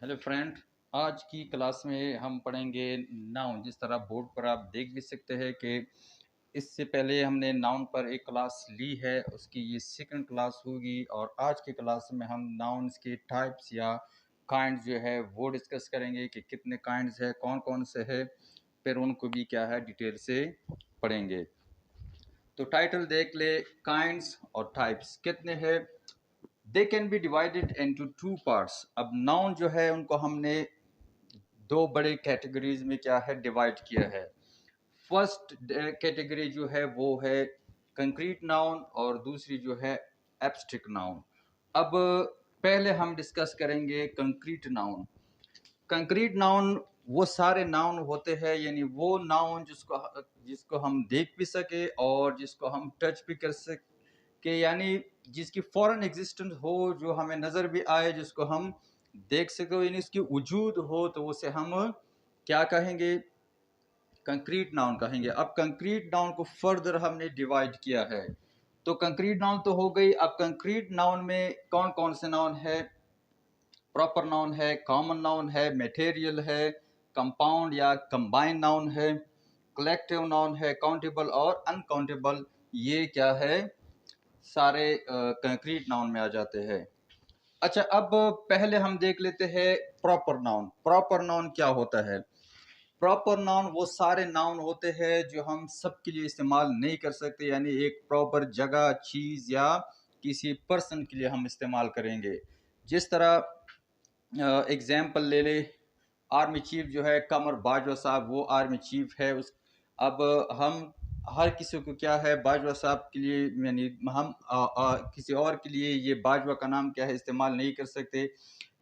Hello friend. आज की class में हम पढ़ेंगे नाउन। जिस तरह बोर्ड पर आप देख भी सकते हैं कि इससे पहले हमने नाउन पर एक क्लास ली है, उसकी ये सेकंड क्लास होगी। और आज की क्लास में हम नाउन्स के टाइप्स या काइंड्स जो है वो डिस्कस करेंगे कि कितने काइंड्स है, कौन कौन से है, फिर उनको भी क्या है डिटेल से पढ़ेंगे। तो टाइटल देख ले, काइंड्स और टाइप्स कितने हैं। They can be divided into two parts. अब नाउन जो है उनको हमने दो बड़े कैटेगरीज में क्या है डिवाइड किया है। फर्स्ट कैटेगरी जो है वो है कंक्रीट नाउन और दूसरी जो है एब्स्ट्रैक्ट नाउन। अब पहले हम डिस्कस करेंगे कंक्रीट नाउन। कंक्रीट नाउन वो सारे नाउन होते हैं, यानी वो नाउन जिसको जिसको हम देख भी सके और जिसको हम टच भी कर सके, यानी जिसकी फॉरेन एग्जिस्टेंस हो, जो हमें नज़र भी आए, जिसको हम देख सके, यानी इसकी वजूद हो, तो उसे हम क्या कहेंगे, कंक्रीट नाउन कहेंगे। अब कंक्रीट नाउन को फर्दर हमने डिवाइड किया है। तो कंक्रीट नाउन तो हो गई। अब कंक्रीट नाउन में कौन कौन से नाउन है? प्रॉपर नाउन है, कॉमन नाउन है, मटेरियल है, कंपाउंड या कंबाइन नाउन है, कलेक्टिव नाउन है, काउंटेबल और अनकाउंटेबल। ये क्या है, सारे कंक्रीट नाउन में आ जाते हैं। अच्छा, अब पहले हम देख लेते हैं प्रॉपर नाउन। प्रॉपर नाउन क्या होता है? प्रॉपर नाउन वो सारे नाउन होते हैं जो हम सबके लिए इस्तेमाल नहीं कर सकते, यानी एक प्रॉपर जगह, चीज़ या किसी पर्सन के लिए हम इस्तेमाल करेंगे। जिस तरह एग्जाम्पल ले ले, आर्मी चीफ जो है कमर बाजवा साहब, वो आर्मी चीफ है। उस अब हम हर किसी को क्या है, बाजवा साहब के लिए, यानी हम किसी और के लिए ये बाजवा का नाम क्या है इस्तेमाल नहीं कर सकते।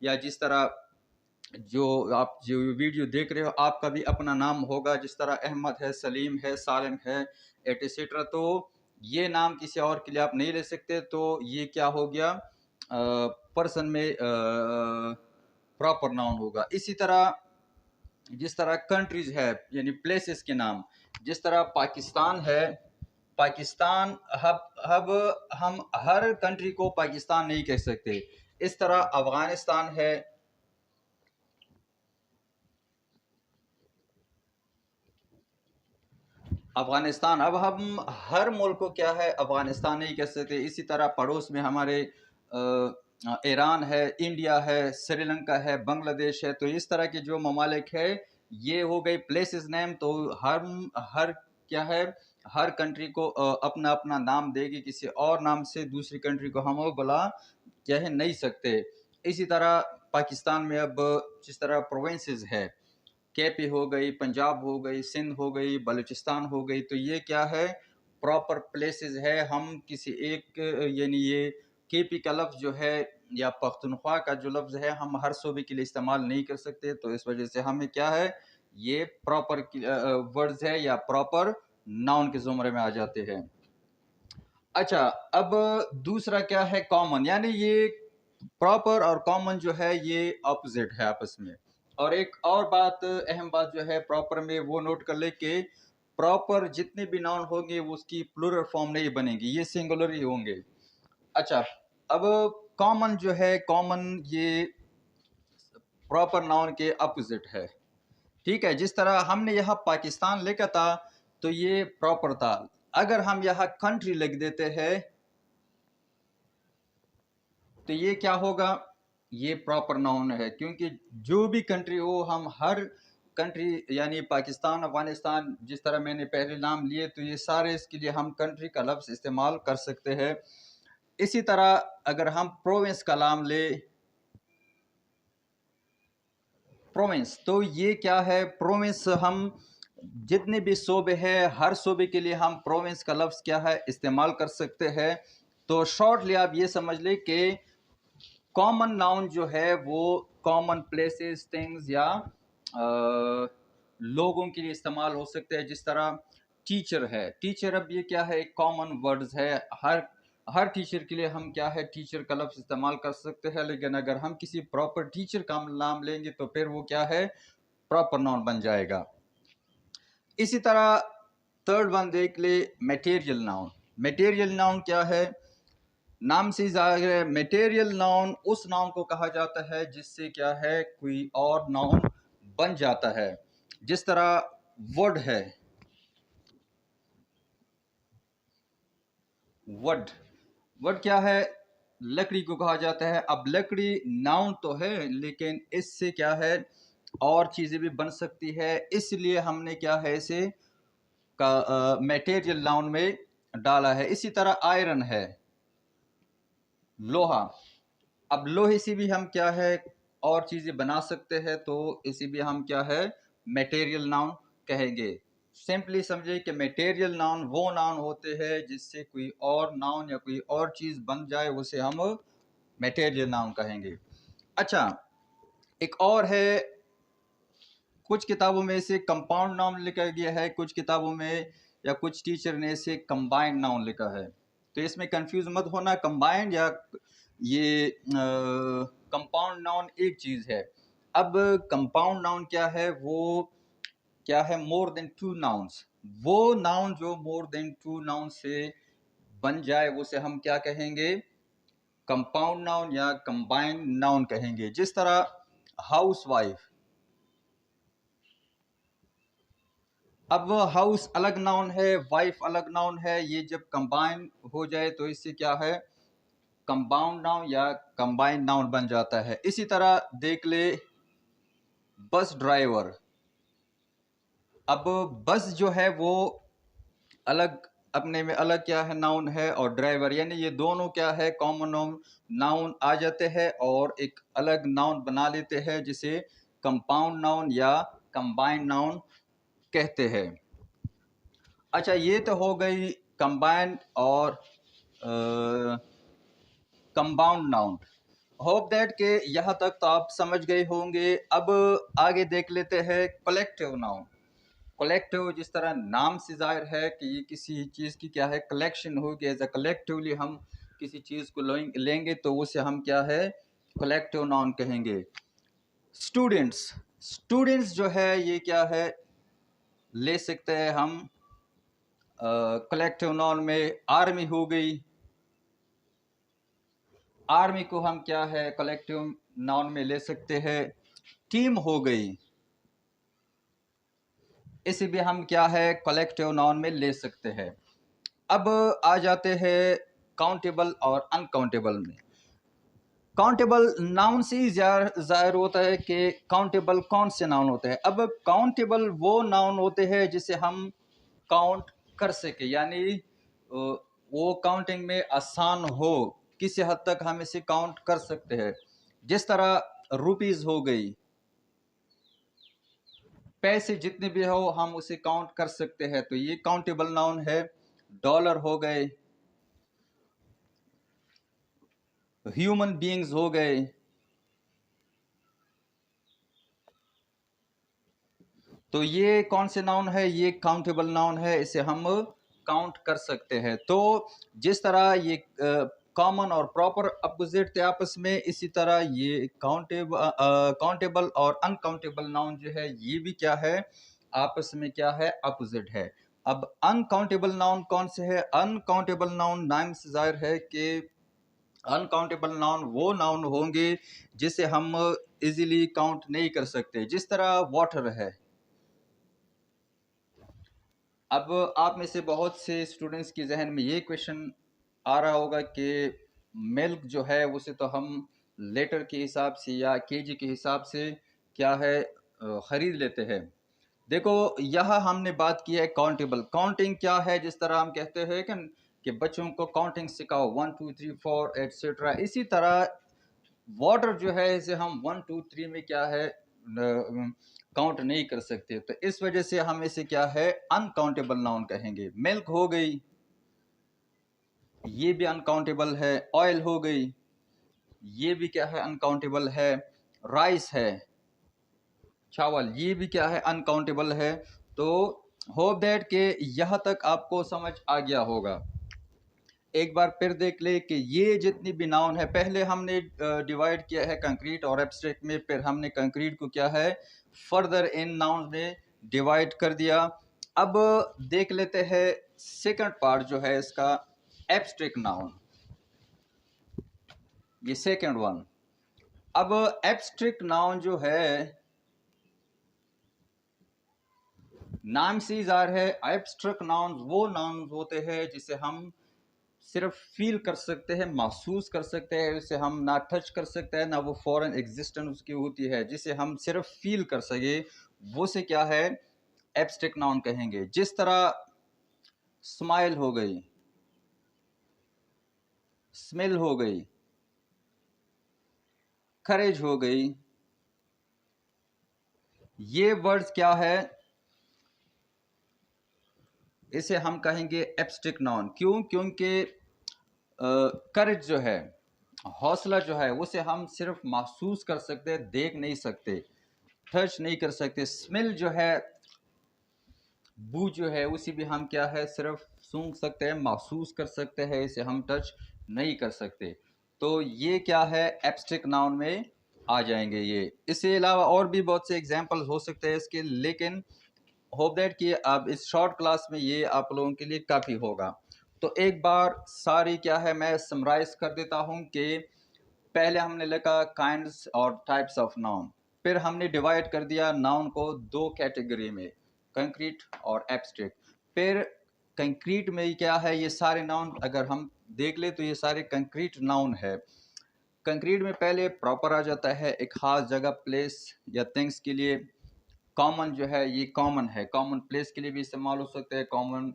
या जिस तरह जो आप जो वीडियो देख रहे हो, आपका भी अपना नाम होगा, जिस तरह अहमद है, सलीम है, सालिम है, एटसेट्रा। तो ये नाम किसी और के लिए आप नहीं ले सकते। तो ये क्या हो गया, पर्सन में प्रॉपर नाउन होगा। इसी तरह जिस तरह कंट्रीज है, यानी प्लेसेस के नाम, जिस तरह पाकिस्तान है, पाकिस्तान, अब हम हर कंट्री को पाकिस्तान नहीं कह सकते। इस तरह अफगानिस्तान है, अफगानिस्तान। अब हम हर मुल्क को क्या है अफगानिस्तान नहीं कह सकते। इसी तरह पड़ोस में हमारे ईरान है, इंडिया है, श्रीलंका है, बांग्लादेश है। तो इस तरह के जो ममालिक है, ये हो गई प्लेसेस नेम। तो हर क्या है, हर कंट्री को अपना अपना नाम देगी, किसी और नाम से दूसरी कंट्री को हम बुला कह नहीं सकते। इसी तरह पाकिस्तान में अब जिस तरह प्रोविंसेस है, केपी हो गई, पंजाब हो गई, सिंध हो गई, बलूचिस्तान हो गई। तो ये क्या है, प्रॉपर प्लेसेस है। हम किसी एक, यानी ये केपी का लफ्ज़ जो है या पख्तूनख्वा का जो लफ्ज़ है, हम हर सूबे के लिए इस्तेमाल नहीं कर सकते। तो इस वजह से हमें क्या है, ये प्रॉपर वर्ड्स है या प्रॉपर नाउन के ज़ुमरे में आ जाते हैं। अच्छा, अब दूसरा क्या है, कॉमन। यानी ये प्रॉपर और कॉमन जो है ये ऑपोजिट है आपस में। और एक और बात, अहम बात जो है प्रॉपर में, वो नोट कर ले कि प्रॉपर जितने भी नाउन होंगे वो उसकी प्लूरल फॉर्म नहीं बनेंगी, ये सिंगुलर ही होंगे। अच्छा, अब कॉमन जो है, कॉमन ये प्रॉपर नाउन के अपोजिट है। ठीक है, जिस तरह हमने यहाँ पाकिस्तान लिखा था तो ये प्रॉपर था। अगर हम यहाँ कंट्री लिख देते हैं तो ये क्या होगा, ये प्रॉपर नाउन है। क्योंकि जो भी कंट्री हो, हम हर कंट्री, यानी पाकिस्तान, अफगानिस्तान, जिस तरह मैंने पहले नाम लिए, तो ये सारे इसके लिए हम कंट्री का लफ्ज़ इस्तेमाल कर सकते हैं। इसी तरह अगर हम प्रोविंस का नाम ले, प्रोविंस, तो ये क्या है, प्रोविंस हम जितने भी सूबे हैं, हर सूबे के लिए हम प्रोविंस का लफ्ज़ क्या है इस्तेमाल कर सकते हैं। तो शॉर्टली आप ये समझ लें कि कॉमन नाउन जो है वो कॉमन प्लेसेस, थिंग्स या लोगों के लिए इस्तेमाल हो सकते हैं। जिस तरह टीचर है, टीचर, अब ये क्या है, एक कॉमन वर्ड्स है। हर टीचर के लिए हम क्या है, टीचर का लफ्ज़ इस्तेमाल कर सकते हैं। लेकिन अगर हम किसी प्रॉपर टीचर का नाम लेंगे तो फिर वो क्या है, प्रॉपर नाउन बन जाएगा। इसी तरह थर्ड वन देख ले, मटेरियल नाउन। मटेरियल नाउन क्या है? नाम से जाहिर है। मटेरियल नाउन उस नाउन को कहा जाता है जिससे क्या है, कोई और नाउन बन जाता है। जिस तरह वुड है, वुड, वुड क्या है, लकड़ी को कहा जाता है। अब लकड़ी नाउन तो है, लेकिन इससे क्या है, और चीज़ें भी बन सकती है, इसलिए हमने क्या है इसे का मटेरियल नाउन में डाला है। इसी तरह आयरन है, लोहा। अब लोहे से भी हम क्या है और चीज़ें बना सकते हैं, तो इसी भी हम क्या है मटेरियल नाउन कहेंगे। सिंपली समझे कि मटेरियल नाउन वो नाउन होते हैं जिससे कोई और नाउन या कोई और चीज़ बन जाए, उसे हम मटेरियल नाउन कहेंगे। अच्छा, एक और है, कुछ किताबों में इसे कंपाउंड नाउन लिखा गया है, कुछ किताबों में या कुछ टीचर ने इसे कंबाइंड नाउन लिखा है। तो इसमें कंफ्यूज मत होना, कंबाइंड या ये कंपाउंड नाउन एक चीज़ है। अब कंपाउंड नाउन क्या है, वो क्या है, मोर देन टू नाउन्स। वो नाउन जो मोर देन टू नाउन से बन जाए उसे हम क्या कहेंगे, कंपाउंड नाउन या कंबाइंड नाउन कहेंगे। जिस तरह हाउस वाइफ, अब हाउस अलग नाउन है, वाइफ अलग नाउन है, ये जब कंबाइन हो जाए तो इससे क्या है, कंपाउंड नाउन या कंबाइंड नाउन बन जाता है। इसी तरह देख ले बस ड्राइवर। अब बस जो है वो अलग, अपने में अलग क्या है नाउन है, और ड्राइवर, यानी ये दोनों क्या है कॉमन नाउन आ जाते हैं और एक अलग नाउन बना लेते हैं जिसे कंपाउंड नाउन या कंबाइंड नाउन कहते हैं। अच्छा, ये तो हो गई कंबाइंड और कंपाउंड नाउन। होप दैट के यहाँ तक तो आप समझ गए होंगे। अब आगे देख लेते हैं कलेक्टिव नाउन। कलेक्टिव, जिस तरह नाम से जाहिर है कि ये किसी चीज़ की क्या है कलेक्शन होगी, एज अ कलेक्टिवली हम किसी चीज़ को लेंगे तो उसे हम क्या है कलेक्टिव नाउन कहेंगे। स्टूडेंट्स, स्टूडेंट्स जो है ये क्या है ले सकते हैं हम कलेक्टिव नाउन में। आर्मी हो गई, आर्मी को हम क्या है कलेक्टिव नाउन में ले सकते हैं। टीम हो गई, इसे भी हम क्या है कलेक्टिव नाउन में ले सकते हैं। अब आ जाते हैं काउंटेबल और अनकाउंटेबल में। काउंटेबल नाउन से ही जाहिर होता है कि काउंटेबल कौन से नाउन होते हैं। अब काउंटेबल वो नाउन होते हैं जिसे हम काउंट कर सके, यानी वो काउंटिंग में आसान हो, किसी हद तक हम इसे काउंट कर सकते हैं। जिस तरह रुपीज हो गई, पैसे जितने भी हो हम उसे काउंट कर सकते हैं, तो ये काउंटेबल नाउन है। डॉलर हो गए, ह्यूमन बीइंग्स हो गए, तो ये कौन से नाउन है, ये काउंटेबल नाउन है, इसे हम काउंट कर सकते हैं। तो जिस तरह ये कॉमन और प्रॉपर अपोजिट थे आपस में, इसी तरह ये काउंटेबल और अनकाउंटेबल नाउन जो है ये भी क्या है आपस में क्या है अपोजिट है। अब अनकाउंटेबल नाउन कौन से है, अनकाउंटेबल नाउन नाम से जाहिर है कि अनकाउंटेबल नाउन वो नाउन होंगे जिसे हम इजीली काउंट नहीं कर सकते। जिस तरह वाटर है। अब आप में से बहुत से स्टूडेंट्स के जहन में ये क्वेश्चन आ रहा होगा कि मिल्क जो है उसे तो हम लीटर के हिसाब से या केजी के हिसाब से क्या है ख़रीद लेते हैं। देखो, यह हमने बात की है काउंटेबल। काउंटिंग क्या है, जिस तरह हम कहते हैं कि बच्चों को काउंटिंग सिखाओ 1 2 3 4 एटसेट्रा, इसी तरह वाटर जो है इसे हम 1 2 3 में क्या है काउंट नहीं कर सकते, तो इस वजह से हम इसे क्या है अनकाउंटेबल नाउन कहेंगे। मिल्क हो गई, ये भी अनकाउंटेबल है। ऑयल हो गई, ये भी क्या है अनकाउंटेबल है। राइस है, चावल, ये भी क्या है अनकाउंटेबल है। तो होप दैट के यहाँ तक आपको समझ आ गया होगा। एक बार फिर देख ले कि ये जितनी भी नाउन है, पहले हमने डिवाइड किया है कंक्रीट और एब्स्ट्रैक्ट में, फिर हमने कंक्रीट को क्या है फर्दर इन नाउन में डिवाइड कर दिया। अब देख लेते हैं सेकंड पार्ट जो है इसका, एब्स्ट्रैक्ट नाउन। ये सेकंड वन। अब एब्स्ट्रैक्ट नाउन जो है, नाम से ही ज़ाहिर है एब्स्ट्रैक्ट नाउन वो नाउन होते हैं जिसे हम सिर्फ फील कर सकते हैं, महसूस कर सकते हैं, उसे हम ना टच कर सकते हैं, ना वो फॉरेन एग्जिस्टेंस उसकी होती है, जिसे हम सिर्फ फील कर सके, वो से क्या है, एब्स्ट्रैक्ट नाउन कहेंगे। जिस तरह स्माइल हो गई, स्मेल हो गई, करेज हो गई, ये वर्ड्स क्या है, इसे हम कहेंगे एब्स्ट्रैक्ट नाउन। क्यों? क्योंकि करेज जो है, हौसला जो है, उसे हम सिर्फ महसूस कर सकते हैं, देख नहीं सकते, टच नहीं कर सकते। स्मेल जो है, बू जो है, उसी भी हम क्या है, सिर्फ सूंघ सकते हैं, महसूस कर सकते हैं, इसे हम टच नहीं कर सकते। तो ये क्या है, एब्स्ट्रैक्ट नाउन में आ जाएंगे ये। इसके अलावा और भी बहुत से एग्जांपल्स हो सकते हैं इसके, लेकिन होप दैट कि अब इस शॉर्ट क्लास में ये आप लोगों के लिए काफ़ी होगा। तो एक बार सारी क्या है मैं समराइज कर देता हूँ कि पहले हमने लिखा काइंड्स और टाइप्स ऑफ नाउन, फिर हमने डिवाइड कर दिया नाउन को दो कैटेगरी में, कंक्रीट और एब्स्ट्रैक्ट। फिर कंक्रीट में क्या है, ये सारे नाउन अगर हम देख ले तो ये सारे कंक्रीट नाउन है। कंक्रीट में पहले प्रॉपर आ जाता है एक खास जगह, प्लेस या थिंग्स के लिए। कॉमन जो है, ये कॉमन है, कॉमन प्लेस के लिए भी इस्तेमाल हो सकते हैं, कॉमन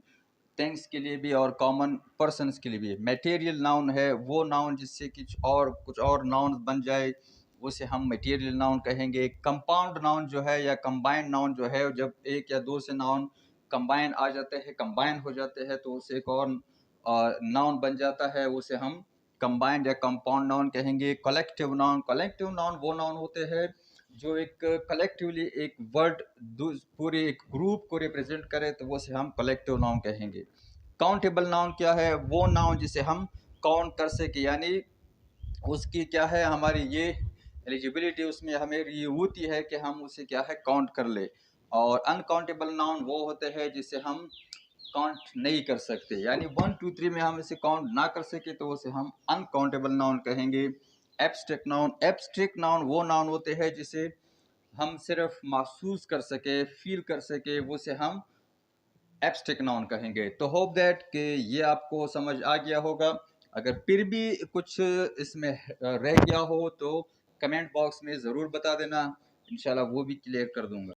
थिंग्स के लिए भी और कॉमन पर्सन्स के लिए भी। मटेरियल नाउन है वो नाउन जिससे कुछ और नाउन बन जाए, उसे हम मटेरियल नाउन कहेंगे। कंपाउंड नाउन जो है या कंबाइंड नाउन जो है, जब एक या दो से नाउन कंबाइन आ जाते हैं, कंबाइन हो जाते हैं, तो उसे एक और नाउन बन जाता है, उसे हम कंबाइंड या कंपाउंड नाउन कहेंगे। कलेक्टिव नाउन वो नाउन होते हैं जो एक कलेक्टिवली एक वर्ड पूरे एक ग्रुप को रिप्रेजेंट करे, तो वो से हम कलेक्टिव नाउन कहेंगे। काउंटेबल नाउन क्या है, वो नाउन जिसे हम काउंट कर सके, यानी उसकी क्या है, हमारी ये एलिजिबिलिटी उसमें हमें ये होती है कि हम उसे क्या है काउंट कर ले। और अनकाउंटेबल नाउन वो होते हैं जिसे हम काउंट नहीं कर सकते, यानी 1 2 3 में हम इसे काउंट ना कर सके, तो उसे हम अनकाउंटेबल नाउन कहेंगे। एब्स्ट्रैक्ट नाउन वो नाउन होते हैं जिसे हम सिर्फ महसूस कर सके, फील कर सके, वो से हम एब्स्ट्रैक्ट नाउन कहेंगे। तो होप दैट कि ये आपको समझ आ गया होगा। अगर फिर भी कुछ इसमें रह गया हो तो कमेंट बॉक्स में ज़रूर बता देना, इंशाल्लाह वो भी क्लियर कर दूंगा।